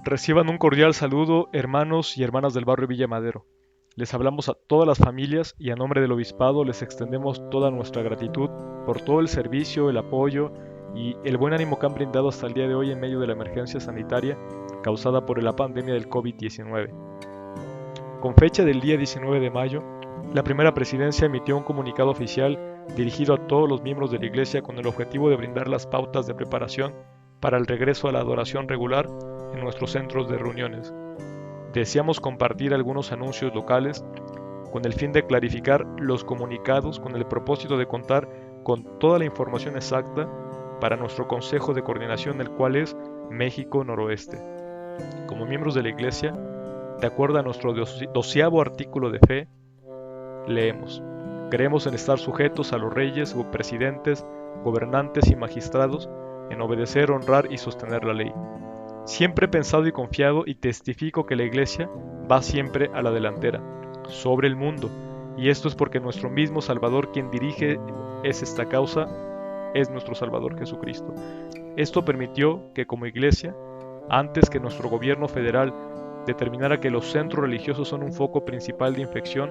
Reciban un cordial saludo, hermanos y hermanas del barrio Villa Madero. Les hablamos a todas las familias y a nombre del obispado les extendemos toda nuestra gratitud por todo el servicio, el apoyo y el buen ánimo que han brindado hasta el día de hoy en medio de la emergencia sanitaria causada por la pandemia del COVID-19. Con fecha del día 19 de mayo, la primera presidencia emitió un comunicado oficial dirigido a todos los miembros de la Iglesia con el objetivo de brindar las pautas de preparación para el regreso a la adoración regular en nuestros centros de reuniones. Deseamos compartir algunos anuncios locales con el fin de clarificar los comunicados con el propósito de contar con toda la información exacta para nuestro Consejo de Coordinación, el cual es México Noroeste. Como miembros de la Iglesia, de acuerdo a nuestro 12º artículo de fe, leemos: creemos en estar sujetos a los reyes, presidentes, gobernantes y magistrados, en obedecer, honrar y sostener la ley. Siempre he pensado y confiado y testifico que la Iglesia va siempre a la delantera, sobre el mundo, y esto es porque nuestro mismo Salvador, quien dirige esta causa, es nuestro Salvador Jesucristo. Esto permitió que como Iglesia, antes que nuestro gobierno federal determinara que los centros religiosos son un foco principal de infección,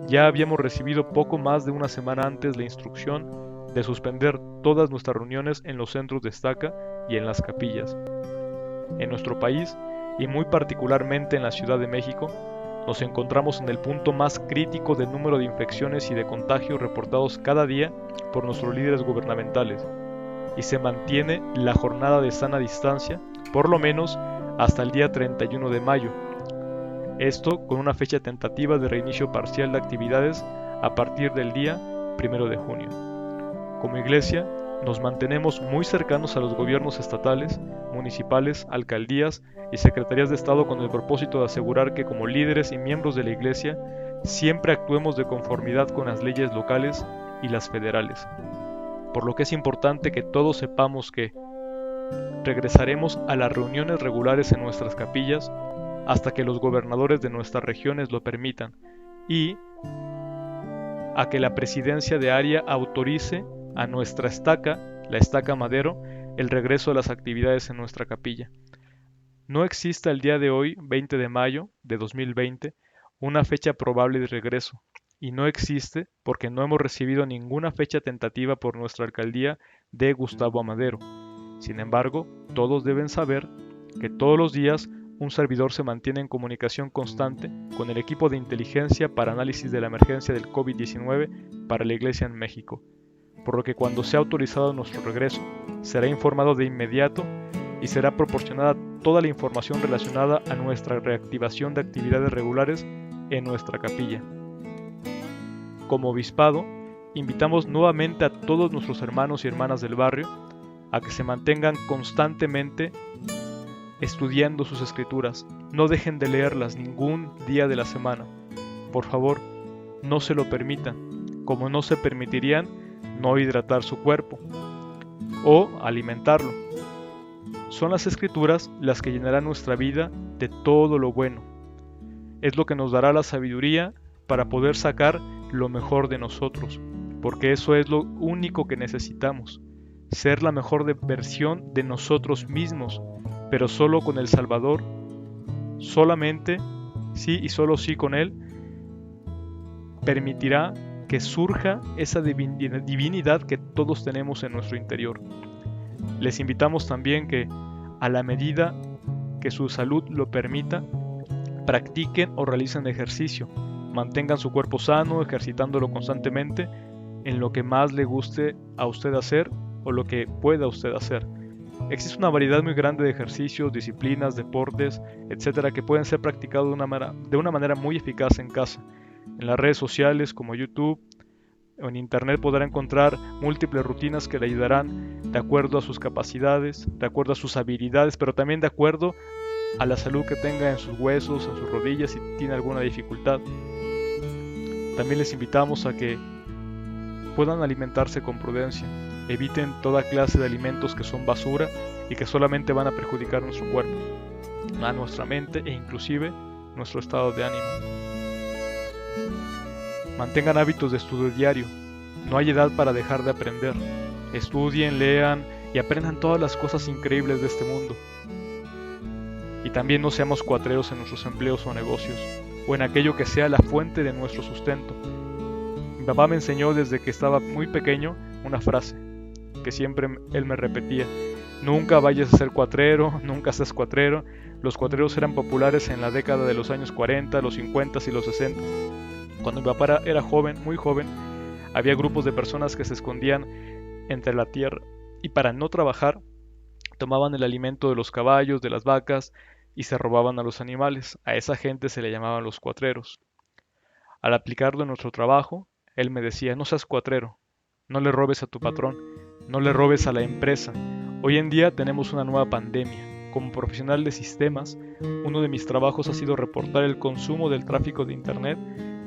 ya habíamos recibido poco más de una semana antes la instrucción de suspender todas nuestras reuniones en los centros de estaca y en las capillas. En nuestro país, y muy particularmente en la Ciudad de México, nos encontramos en el punto más crítico del número de infecciones y de contagios reportados cada día por nuestros líderes gubernamentales, y se mantiene la jornada de sana distancia, por lo menos hasta el día 31 de mayo. Esto con una fecha tentativa de reinicio parcial de actividades a partir del día 1 de junio. Como Iglesia, nos mantenemos muy cercanos a los gobiernos estatales, municipales, alcaldías y secretarías de Estado con el propósito de asegurar que como líderes y miembros de la Iglesia siempre actuemos de conformidad con las leyes locales y las federales. Por lo que es importante que todos sepamos que regresaremos a las reuniones regulares en nuestras capillas hasta que los gobernadores de nuestras regiones lo permitan y a que la presidencia de área autorice a nuestra estaca, la estaca Madero, el regreso a las actividades en nuestra capilla. No existe al día de hoy, 20 de mayo de 2020, una fecha probable de regreso, y no existe porque no hemos recibido ninguna fecha tentativa por nuestra alcaldía de Gustavo Amadero. Sin embargo, todos deben saber que todos los días un servidor se mantiene en comunicación constante con el equipo de inteligencia para análisis de la emergencia del COVID-19 para la Iglesia en México, por lo que cuando sea autorizado nuestro regreso, será informado de inmediato y será proporcionada toda la información relacionada a nuestra reactivación de actividades regulares en nuestra capilla. Como obispado, invitamos nuevamente a todos nuestros hermanos y hermanas del barrio a que se mantengan constantemente estudiando sus escrituras. No dejen de leerlas ningún día de la semana. Por favor, no se lo permitan, como no se permitirían no hidratar su cuerpo o alimentarlo. Son las escrituras las que llenarán nuestra vida de todo lo bueno. Es lo que nos dará la sabiduría para poder sacar lo mejor de nosotros, porque eso es lo único que necesitamos, ser la mejor versión de nosotros mismos, pero solo con el Salvador, solamente, sí y solo sí con Él, permitirá que surja esa divinidad que todos tenemos en nuestro interior. Les invitamos también que, a la medida que su salud lo permita, practiquen o realicen ejercicio, mantengan su cuerpo sano, ejercitándolo constantemente en lo que más le guste a usted hacer o lo que pueda usted hacer. Existe una variedad muy grande de ejercicios, disciplinas, deportes, etcétera, que pueden ser practicados de una manera muy eficaz en casa. En las redes sociales como YouTube o en Internet podrá encontrar múltiples rutinas que le ayudarán de acuerdo a sus capacidades, de acuerdo a sus habilidades, pero también de acuerdo a la salud que tenga en sus huesos, en sus rodillas, si tiene alguna dificultad. También les invitamos a que puedan alimentarse con prudencia. Eviten toda clase de alimentos que son basura y que solamente van a perjudicar nuestro cuerpo, a nuestra mente e inclusive nuestro estado de ánimo. Mantengan hábitos de estudio diario. No hay edad para dejar de aprender. Estudien, lean y aprendan todas las cosas increíbles de este mundo. Y también no seamos cuatreros en nuestros empleos o negocios, o en aquello que sea la fuente de nuestro sustento. Mi papá me enseñó desde que estaba muy pequeño una frase que siempre él me repetía: nunca vayas a ser cuatrero, nunca seas cuatrero. Los cuatreros eran populares en la década de los años 40, los 50 y los 60. Cuando mi papá era joven, muy joven, había grupos de personas que se escondían entre la tierra y para no trabajar tomaban el alimento de los caballos, de las vacas y se robaban a los animales. A esa gente se le llamaban los cuatreros. Al aplicarlo en nuestro trabajo, él me decía: no seas cuatrero, no le robes a tu patrón, no le robes a la empresa. Hoy en día tenemos una nueva pandemia. Como profesional de sistemas, uno de mis trabajos ha sido reportar el consumo del tráfico de Internet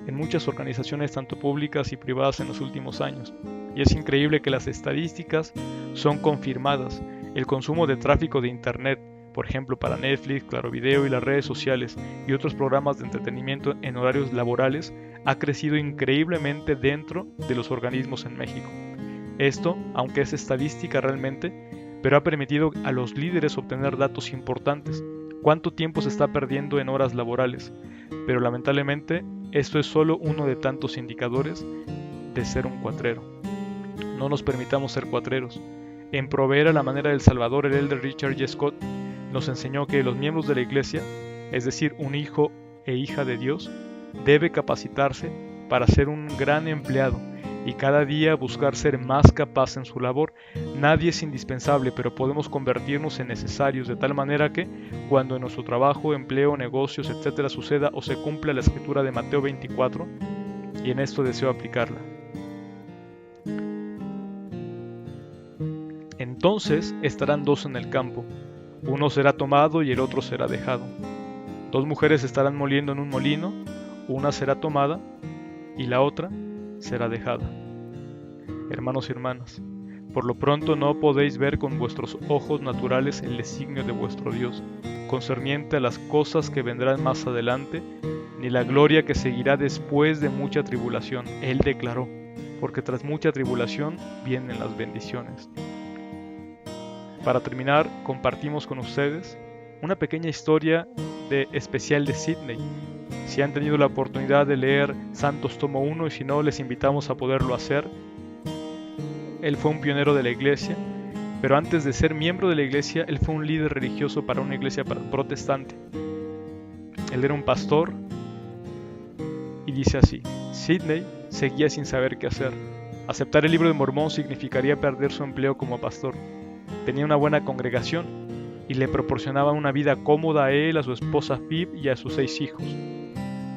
en muchas organizaciones tanto públicas y privadas en los últimos años. Y es increíble que las estadísticas son confirmadas. El consumo de tráfico de Internet, por ejemplo para Netflix, Claro Video y las redes sociales y otros programas de entretenimiento en horarios laborales, ha crecido increíblemente dentro de los organismos en México. Esto, aunque es estadística realmente, pero ha permitido a los líderes obtener datos importantes. ¿Cuánto tiempo se está perdiendo en horas laborales? Pero lamentablemente, esto es solo uno de tantos indicadores de ser un cuatrero. No nos permitamos ser cuatreros. En Proveer a la manera del Salvador, el elder Richard J. Scott nos enseñó que los miembros de la iglesia, es decir, un hijo e hija de Dios, debe capacitarse para ser un gran empleado y cada día buscar ser más capaz en su labor. Nadie es indispensable, pero podemos convertirnos en necesarios de tal manera que, cuando en nuestro trabajo, empleo, negocios, etc. suceda o se cumpla la escritura de Mateo 24, y en esto deseo aplicarla. Entonces estarán dos en el campo, uno será tomado y el otro será dejado. Dos mujeres estarán moliendo en un molino, una será tomada y la otra será dejada. Hermanos y hermanas, por lo pronto no podéis ver con vuestros ojos naturales el designio de vuestro Dios, concerniente a las cosas que vendrán más adelante, ni la gloria que seguirá después de mucha tribulación. Él declaró, porque tras mucha tribulación vienen las bendiciones. Para terminar, compartimos con ustedes una pequeña historia especial de Sidney. Si han tenido la oportunidad de leer Santos tomo 1 y si no, les invitamos a poderlo hacer. Él fue un pionero de la iglesia, pero antes de ser miembro de la iglesia, él fue un líder religioso para una iglesia protestante. Él era un pastor y dice así: Sidney seguía sin saber qué hacer. Aceptar el libro de Mormón significaría perder su empleo como pastor. Tenía una buena congregación y le proporcionaba una vida cómoda a él, a su esposa Phoebe y a sus 6 hijos.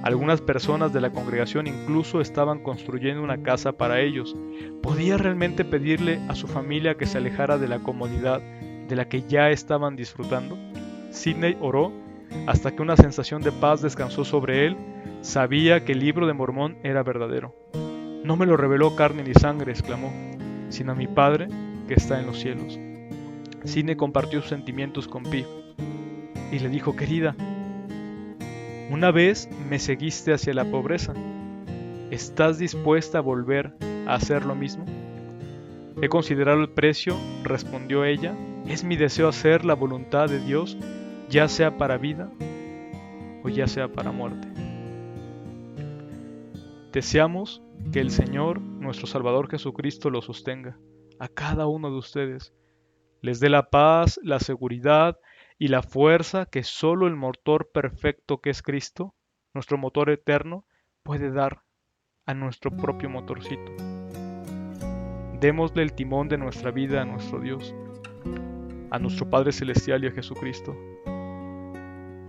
Algunas personas de la congregación incluso estaban construyendo una casa para ellos. ¿Podía realmente pedirle a su familia que se alejara de la comodidad de la que ya estaban disfrutando? Sidney oró hasta que una sensación de paz descansó sobre él. Sabía que el libro de Mormón era verdadero. No me lo reveló carne ni sangre, exclamó, sino mi Padre que está en los cielos. Sidney compartió sus sentimientos con Phoebe y le dijo: querida, una vez me seguiste hacia la pobreza. ¿Estás dispuesta a volver a hacer lo mismo? He considerado el precio, respondió ella. Es mi deseo hacer la voluntad de Dios, ya sea para vida o ya sea para muerte. Deseamos que el Señor, nuestro Salvador Jesucristo, lo sostenga a cada uno de ustedes. Les dé la paz, la seguridad y la fuerza que solo el motor perfecto que es Cristo, nuestro motor eterno, puede dar a nuestro propio motorcito. Démosle el timón de nuestra vida a nuestro Dios, a nuestro Padre Celestial y a Jesucristo,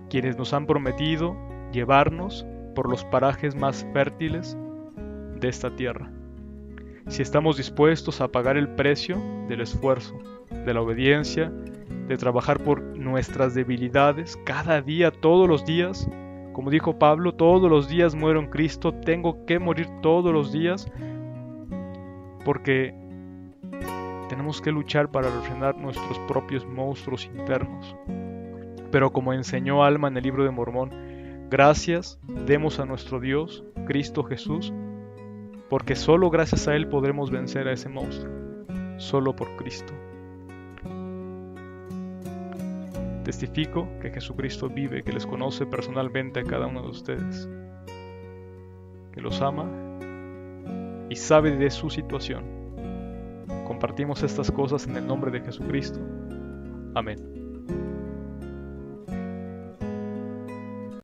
quienes nos han prometido llevarnos por los parajes más fértiles de esta tierra. Si estamos dispuestos a pagar el precio del esfuerzo, de la obediencia, de trabajar por nuestras debilidades, cada día, todos los días, como dijo Pablo, todos los días muero en Cristo, tengo que morir todos los días, porque tenemos que luchar para refrenar nuestros propios monstruos internos. Pero como enseñó Alma en el libro de Mormón, gracias demos a nuestro Dios, Cristo Jesús, porque solo gracias a Él podremos vencer a ese monstruo, solo por Cristo. Testifico que Jesucristo vive, que les conoce personalmente a cada uno de ustedes, que los ama y sabe de su situación. Compartimos estas cosas en el nombre de Jesucristo. Amén.